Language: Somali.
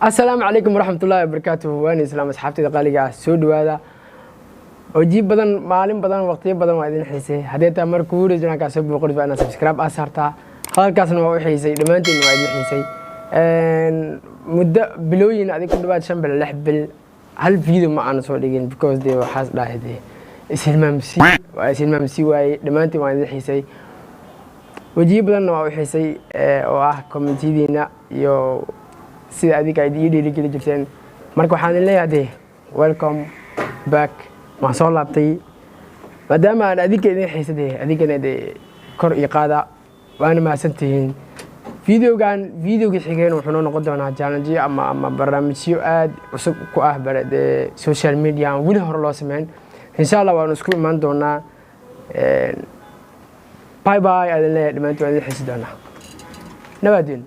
السلام عليكم ورحمة الله وبركاته وأنا إسلام أصحابتي دقاليقة سود وهذا وجيب بدن معلم بدن وقتي بدن وعدين حسي هديت أمر كوري جنا كاسب وقرد فأنا سبسكرايب أسرتها خلال كاسن ما حسي دمانتي وعدين حسي مدة بلوين هذه كل بعد شنبل اللحبل هل فيديو ما أنا صوريين because they وحاس لا هذه اسم ممسي واي دمانتي وعدين حسي وجيب بدن وحسي كومنتي دينا يو sida adiga ay dhiiri geli jirteen marka waxaan leeyahay welcome back ma soo laabtay maadaama aan adiga idin xiisaday adigana kor ii qaada waana maasantihiin videoga xigeen wuxuu noqon doonaa challenge ama barnaamijyo aad cusub ku ah barade social media aan wili hore loo sameyn insha Allah waan isku imaan doonaa bye bye adin leeyahay dhamaantood idin xiisadana nabadeen